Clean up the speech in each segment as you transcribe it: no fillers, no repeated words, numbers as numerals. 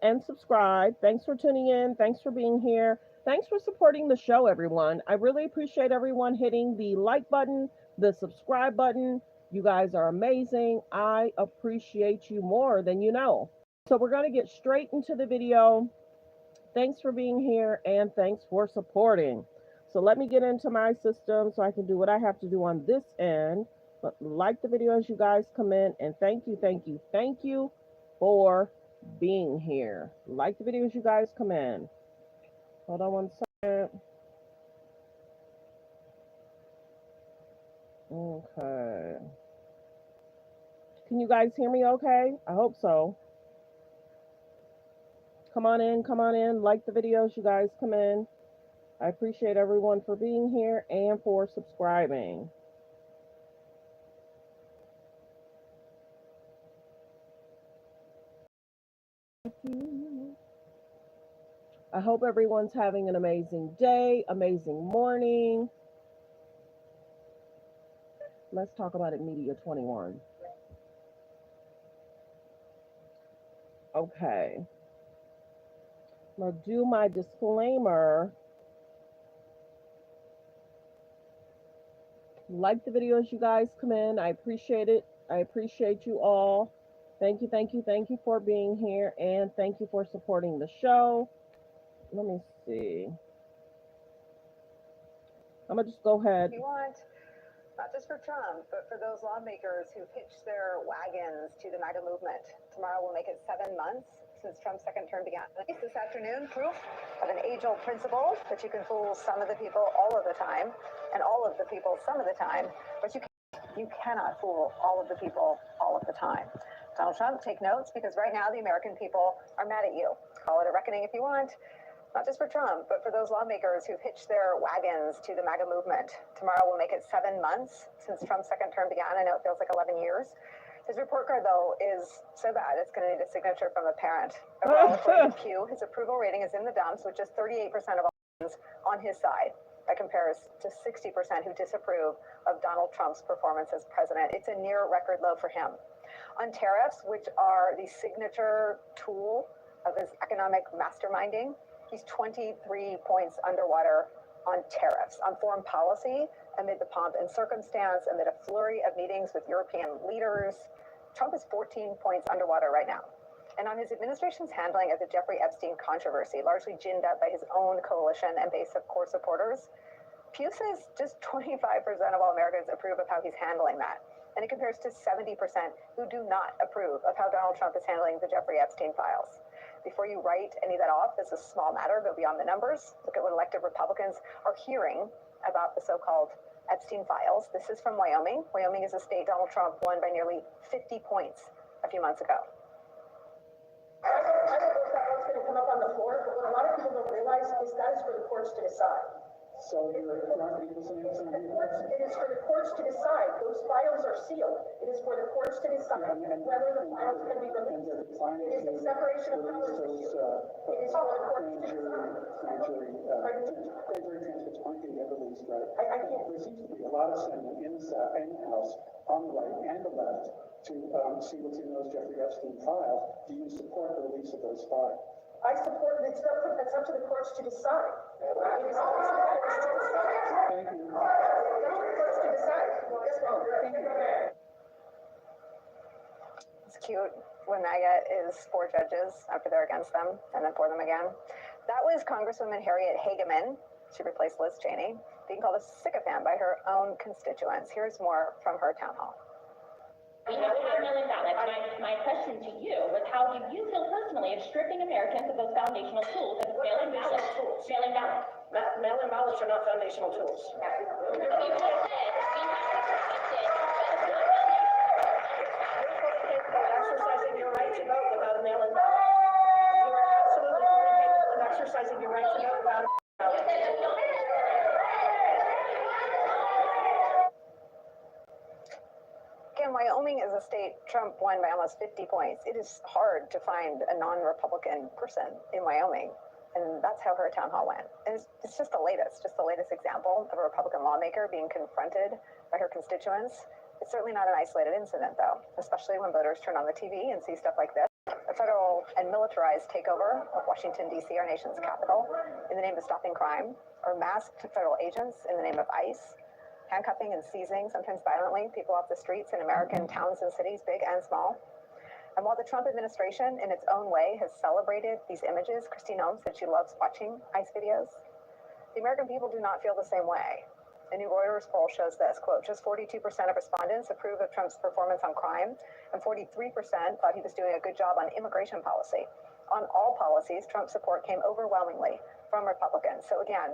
and subscribe. Thanks for tuning in. Thanks for being here. Thanks for supporting the show, everyone. I really appreciate everyone hitting the like button, the subscribe button. You guys are amazing. I appreciate you more than you know. So, we're going to get straight into the video. Thanks for being here and thanks for supporting. So, let me get into my system so I can do what I have to do on this end. But like the video as you guys come in, and thank you for being here. Like the video as you guys come in. Hold on one second. Okay. Can you guys hear me okay? I hope so. Come on in, come on in. Like the videos, you guys come in. I appreciate everyone for being here and for subscribing. I hope everyone's having an amazing day, amazing morning. Let's talk about it, Media 21. Okay. I'm going to do my disclaimer. Like the video as you guys come in. I appreciate it. I appreciate you all. Thank you for being here, and thank you for supporting the show. Let me see. I'm gonna just go ahead. You want, not just for Trump, but for those lawmakers who hitched their wagons to the MAGA movement. Tomorrow will make it 7 months since Trump's second term began. This afternoon, proof of an age-old principle that you can fool some of the people all of the time, and all of the people some of the time, but you cannot fool all of the people all of the time. Donald Trump, take notes, because right now the American people are mad at you. Call it a reckoning if you want. Not just for Trump, but for those lawmakers who've hitched their wagons to the MAGA movement. Tomorrow will make it 7 months since Trump's second term began. I know it feels like 11 years. His report card, though, is so bad it's going to need a signature from a parent. Overall, according to Pew, his approval rating is in the dumps, with just 38% of all on his side. That compares to 60% who disapprove of Donald Trump's performance as president. It's a near record low for him. On tariffs, which are the signature tool of his economic masterminding, he's 23 points underwater on tariffs. On foreign policy, amid the pomp and circumstance, amid a flurry of meetings with European leaders, Trump is 14 points underwater right now. And on his administration's handling of the Jeffrey Epstein controversy, largely ginned up by his own coalition and base of core supporters, Pew says just 25% of all Americans approve of how he's handling that. And it compares to 70% who do not approve of how Donald Trump is handling the Jeffrey Epstein files. Before you write any of that off as a small matter, go beyond the numbers. Look at what elected Republicans are hearing about the so-called Epstein files. This is from Wyoming. Wyoming is a state Donald Trump won by nearly 50 points a few months ago. I don't know if that one's going to come up on the floor, but what a lot of people don't realize is that is for the courts to decide. So you're trying to say it's it is for the courts to decide. Those files are sealed. It is for the courts to decide whether the files can be released. It is the separation of powers issue. It is for the courts to decide. Grand jury transcripts aren't going to get released, right? I can't. There seems to be a lot of sentiment in the House, on the right and the left, to see what's in those Jeffrey Epstein files. Do you support the release of those files? I support it. It's up to the courts to decide. It is up to the courts to decide. Thank you. It's up to the courts to decide. Yes, ma'am. Thank you. It's cute when MAGA is for judges after they're against them and then for them again. That was Congresswoman Harriet Hageman. She replaced Liz Cheney, being called a sycophant by her own constituents. Here's more from her town hall. We have 5 million ballots. My question to you was, how do you feel personally of stripping Americans of those foundational tools of mail-in ballots? Mail-in ballots. Mail-in ballots are not foundational tools. You just said we have to protect it. You're exercising your right to vote without a mail-in ballot. You are absolutely capable of exercising your right to vote without a ballot. Again, Wyoming is a state Trump won by almost 50 points. It is hard to find a non-Republican person in Wyoming. And that's how her town hall went. And it's just the latest example of a Republican lawmaker being confronted by her constituents. It's certainly not an isolated incident, though, especially when voters turn on the TV and see stuff like this. a federal and militarized takeover of Washington, D.C., our nation's capital, in the name of stopping crime, or masked federal agents in the name of ICE, handcuffing and seizing, sometimes violently, people off the streets in American towns and cities, big and small. And while the Trump administration, in its own way, has celebrated these images, Christine Holmes said she loves watching ICE videos, the American people do not feel the same way. A new Reuters poll shows this, quote, just 42% of respondents approve of Trump's performance on crime, and 43% thought he was doing a good job on immigration policy. On all policies, Trump's support came overwhelmingly from Republicans. So again,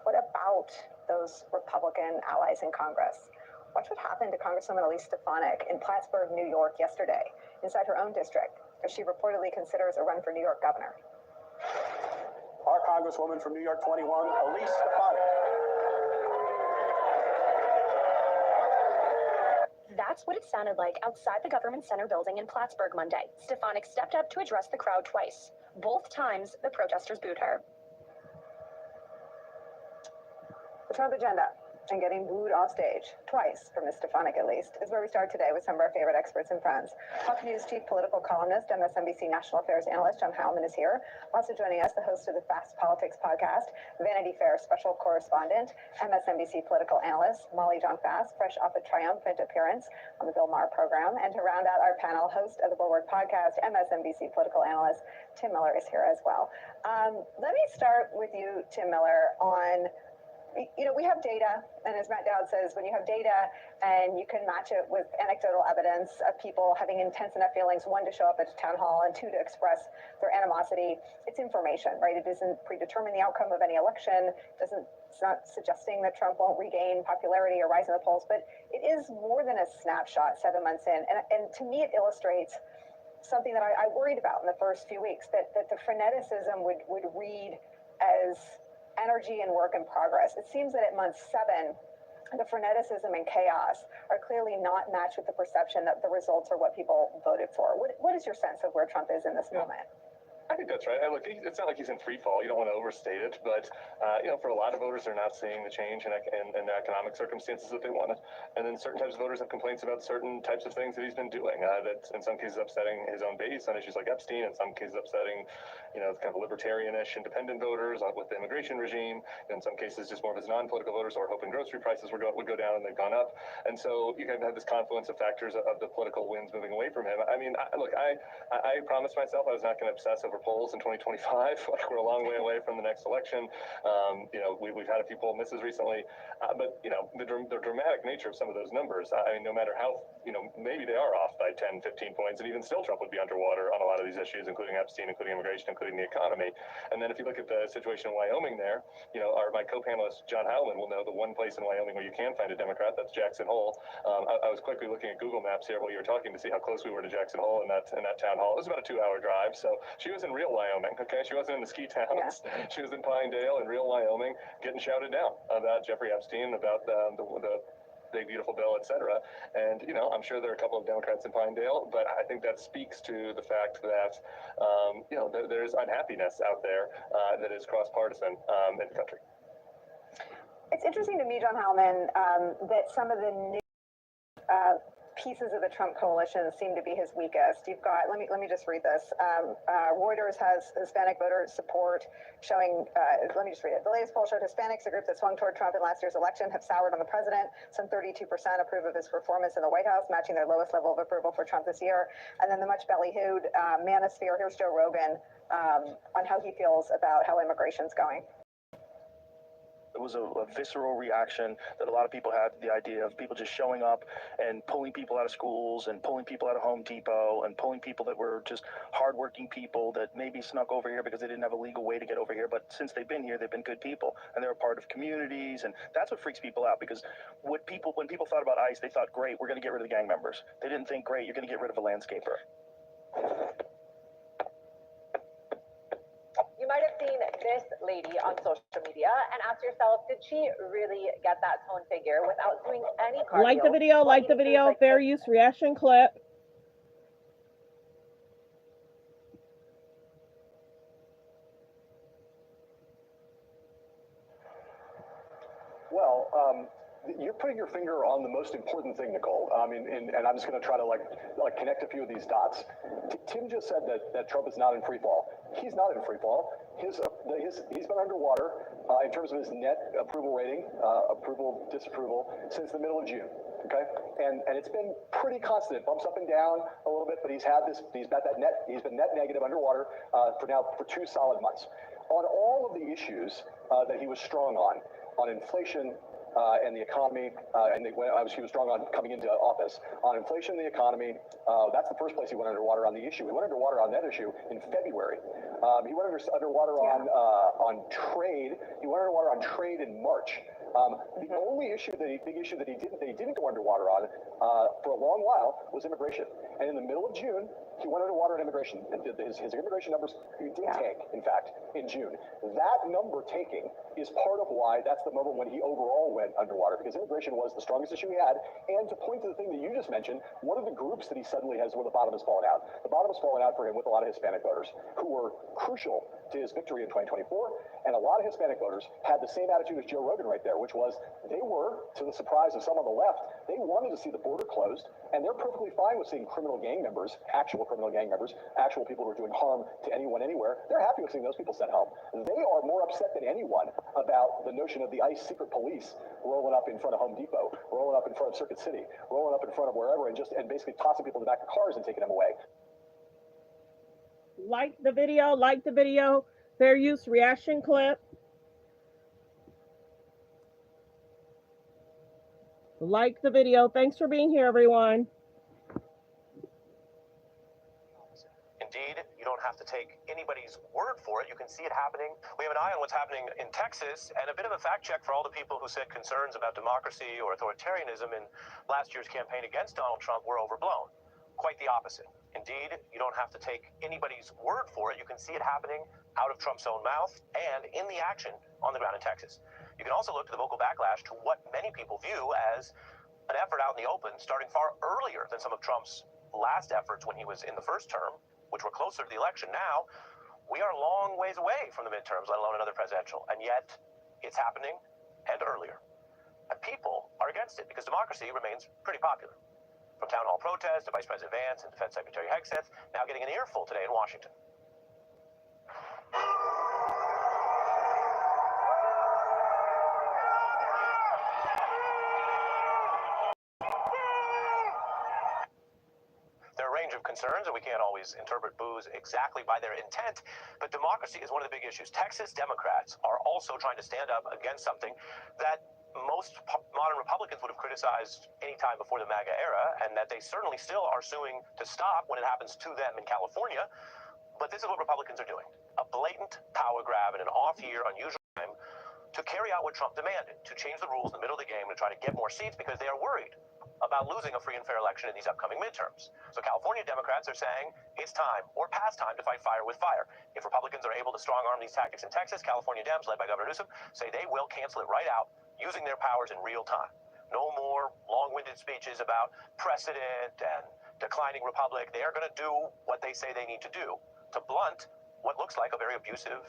what about those Republican allies in Congress? Watch what happened to Congresswoman Elise Stefanik in Plattsburgh, New York yesterday, inside her own district, as she reportedly considers a run for New York governor. Our Congresswoman from New York 21, Elise Stefanik. That's what it sounded like outside the government center building in Plattsburgh Monday. Stefanik stepped up to address the crowd twice. Both times, the protesters booed her. The Trump agenda and getting booed off stage, twice from Ms. Stefanik at least, is where we start today with some of our favorite experts and friends. Fox News chief political columnist, MSNBC national affairs analyst John Heilemann is here. Also joining us, the host of the Fast Politics podcast, Vanity Fair special correspondent, MSNBC political analyst Molly Jong-Fast, fresh off a triumphant appearance on the Bill Maher program. And to round out our panel, host of the Bulwark podcast, MSNBC political analyst Tim Miller is here as well. Let me start with you, Tim Miller, on we have data, and as Matt Dowd says, when you have data and you can match it with anecdotal evidence of people having intense enough feelings, one, to show up at a town hall, and two, to express their animosity, it's information, right? It doesn't predetermine the outcome of any election. It's not suggesting that Trump won't regain popularity or rise in the polls, but it is more than a snapshot 7 months in. And to me, it illustrates something that I worried about in the first few weeks, that the freneticism would read as energy and work in progress. It seems that at month 7, the freneticism and chaos are clearly not matched with the perception that the results are what people voted for. What is your sense of where Trump is in this moment? I think that's right. Look, it's not like he's in free fall. You don't want to overstate it, but for a lot of voters, they're not seeing the change in the economic circumstances that they wanted. And then certain types of voters have complaints about certain types of things that he's been doing. That in some cases upsetting his own base on issues like Epstein. In some cases upsetting, kind of libertarianish independent voters with the immigration regime. In some cases, just more of his non-political voters who are hoping grocery prices would go down, and they've gone up. And so you kind of have this confluence of factors of the political winds moving away from him. I mean, I promised myself I was not going to obsess over polls in 2025. Like, we're a long way away from the next election. We've had a few poll misses recently, but the dramatic nature of some of those numbers, I mean, no matter how, maybe they are off by 10, 15 points, and even still Trump would be underwater on a lot of these issues, including Epstein, including immigration, including the economy. And then if you look at the situation in Wyoming there, my co-panelist John Heilemann will know the one place in Wyoming where you can find a Democrat, that's Jackson Hole. I was quickly looking at Google Maps here while you were talking to see how close we were to Jackson Hole in that town hall. It was about a 2-hour drive, so she was in real Wyoming, okay? She wasn't in the ski towns. Yeah. She was in Pinedale in real Wyoming, getting shouted down about Jeffrey Epstein, about the big beautiful bill, etc. And I'm sure there are a couple of Democrats in Pinedale, but I think that speaks to the fact that there's unhappiness out there that is cross-partisan in the country. It's interesting to me, John Heilemann, that some of the new pieces of the Trump coalition seem to be his weakest. You've got, let me just read this. Reuters has Hispanic voter support showing, let me just read it. The latest poll showed Hispanics, a group that swung toward Trump in last year's election, have soured on the president. Some 32% approve of his performance in the White House, matching their lowest level of approval for Trump this year. And then the much ballyhooed manosphere, here's Joe Rogan on how he feels about how immigration's going. It was a visceral reaction that a lot of people had to the idea of people just showing up and pulling people out of schools and pulling people out of Home Depot and pulling people that were just hardworking people that maybe snuck over here because they didn't have a legal way to get over here. But since they've been here, they've been good people and they're a part of communities. And that's what freaks people out, because when people thought about ICE, they thought, great, we're going to get rid of the gang members. They didn't think, great, you're going to get rid of a landscaper. You might have seen this lady on social media and asked yourself, did she really get that tone figure without doing any cardio? Like the video, fair use reaction clip. Well, You're putting your finger on the most important thing, Nicole. I mean, and I'm just going to try to like connect a few of these dots. Tim just said that Trump is not in free fall. He's not in free fall. He's been underwater in terms of his net approval rating, approval, disapproval, since the middle of June. Okay, and it's been pretty constant. It bumps up and down a little bit, but he's been net negative underwater for 2 solid months. On all of the issues that he was strong on inflation and the economy, he was strong on coming into office on inflation and the economy. That's the first place he went underwater on the issue. He went underwater on that issue in February. He went underwater on trade. He went underwater on trade in March. The only big issue that he didn't go underwater on for a long while was immigration. And in the middle of June, he went underwater on immigration. His immigration numbers did tank, in fact, in June. That number tanking is part of why that's the moment when he overall went underwater, because immigration was the strongest issue he had. And to point to the thing that you just mentioned, one of the groups that he suddenly has where the bottom has fallen out. The bottom has fallen out for him with a lot of Hispanic voters who were crucial to his victory in 2024. And a lot of Hispanic voters had the same attitude as Joe Rogan right there, which was they were, to the surprise of some on the left, they wanted to see the border closed, and they're perfectly fine with seeing criminal gang members, actual criminal gang members, actual people who are doing harm to anyone, anywhere. They're happy with seeing those people sent home. They are more upset than anyone about the notion of the ICE secret police rolling up in front of Home Depot, rolling up in front of Circuit City, rolling up in front of wherever, and basically tossing people in the back of cars and taking them away. Like the video, fair use reaction clip. Like the video. Thanks for being here, everyone. Indeed, you don't have to take anybody's word for it. You can see it happening. We have an eye on what's happening in Texas, and a bit of a fact check for all the people who said concerns about democracy or authoritarianism in last year's campaign against Donald Trump were overblown. Quite the opposite. Indeed, you don't have to take anybody's word for it. You can see it happening out of Trump's own mouth and in the action on the ground in Texas. You can also look to the vocal backlash to what many people view as an effort out in the open, starting far earlier than some of Trump's last efforts when he was in the first term, which were closer to the election. Now, we are a long ways away from the midterms, let alone another presidential, and yet it's happening and earlier. And people are against it because democracy remains pretty popular. From town hall protests to Vice President Vance and Defense Secretary Hegseth, now getting an earful today in Washington. There are a range of concerns, and we can't always interpret boos exactly by their intent, but democracy is one of the big issues. Texas Democrats are also trying to stand up against something that most modern Republicans would have criticized any time before the MAGA era, and that they certainly still are suing to stop when it happens to them in California. But this is what Republicans are doing. A blatant power grab in an off-year, unusual time to carry out what Trump demanded, to change the rules in the middle of the game to try to get more seats because they are worried about losing a free and fair election in these upcoming midterms. So California Democrats are saying it's time or past time to fight fire with fire. If Republicans are able to strong-arm these tactics in Texas, California Dems, led by Governor Newsom, say they will cancel it right out using their powers in real time. No more long-winded speeches about precedent and declining republic. They are going to do what they say they need to do to blunt what looks like a very abusive,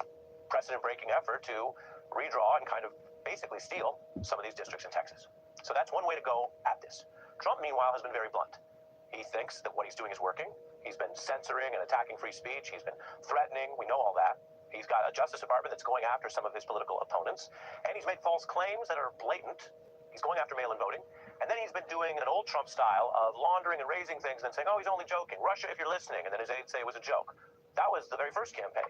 precedent-breaking effort to redraw and kind of basically steal some of these districts in Texas. So that's one way to go at this. Trump, meanwhile, has been very blunt. He thinks that what he's doing is working. He's been censoring and attacking free speech. He's been threatening. We know all that. He's got a Justice Department that's going after some of his political opponents. And he's made false claims that are blatant. He's going after mail-in voting. And then he's been doing an old Trump style of laundering and raising things and then saying, oh, he's only joking. Russia, if you're listening. And then his aides say it was a joke. That was the very first campaign.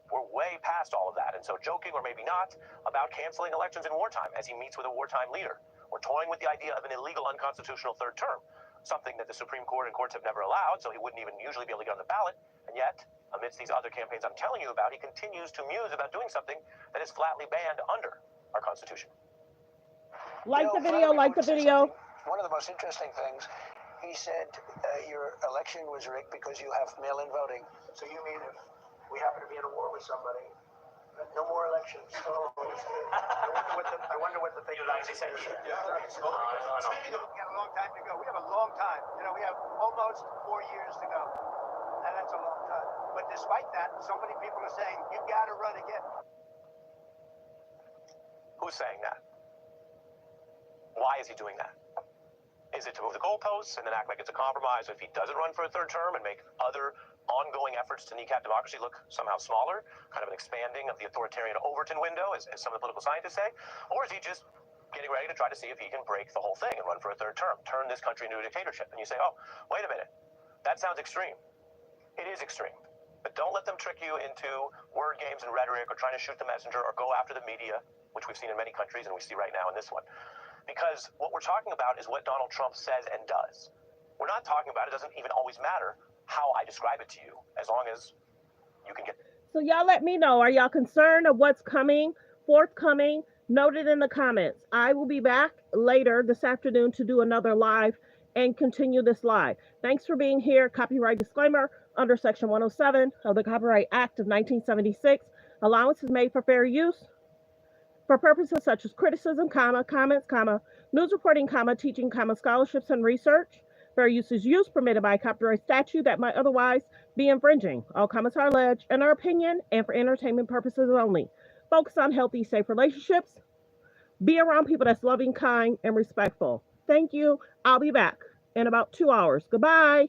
We're way past all of that. And so joking, or maybe not, about canceling elections in wartime as he meets with a wartime leader. Or toying with the idea of an illegal, unconstitutional third term. Something that the Supreme Court and courts have never allowed, so he wouldn't even usually be able to get on the ballot. And yet, amidst these other campaigns I'm telling you about, he continues to muse about doing something that is flatly banned under our Constitution. Like the video, like the video. One of the most interesting things, he said your election was rigged because you have mail-in voting. So you mean if we happen to be in a war with somebody, no more elections? Oh, I wonder what the thing actually said. We got a long time to go. We have a long time. You know, we have almost 4 years to go. And that's a long time. But despite that, so many people are saying, you got to run again. Who's saying that? Why is he doing that? Is it to move the goalposts and then act like it's a compromise if he doesn't run for a third term and make other ongoing efforts to kneecap democracy look somehow smaller, kind of an expanding of the authoritarian Overton window, as some of the political scientists say? Or is he just getting ready to try to see if he can break the whole thing and run for a third term, turn this country into a dictatorship? And you say, oh, wait a minute, that sounds extreme. It is extreme. But don't let them trick you into word games and rhetoric or trying to shoot the messenger or go after the media, which we've seen in many countries and we see right now in this one. Because what we're talking about is what Donald Trump says and does. We're not talking about, it doesn't even always matter how I describe it to you, as long as you can get. So y'all let me know. Are y'all concerned of what's forthcoming? Note it in the comments. I will be back later this afternoon to do another live and continue this live. Thanks for being here. Copyright disclaimer under Section 107 of the Copyright Act of 1976. Allowance is made for fair use for purposes such as criticism, comments, news reporting, teaching, scholarships, and research. Fair use is use permitted by copyright statute that might otherwise be infringing. All comments are alleged and our opinion and for entertainment purposes only. Focus on healthy, safe relationships. Be around people that's loving, kind, and respectful. Thank you. I'll be back in about 2 hours. Goodbye.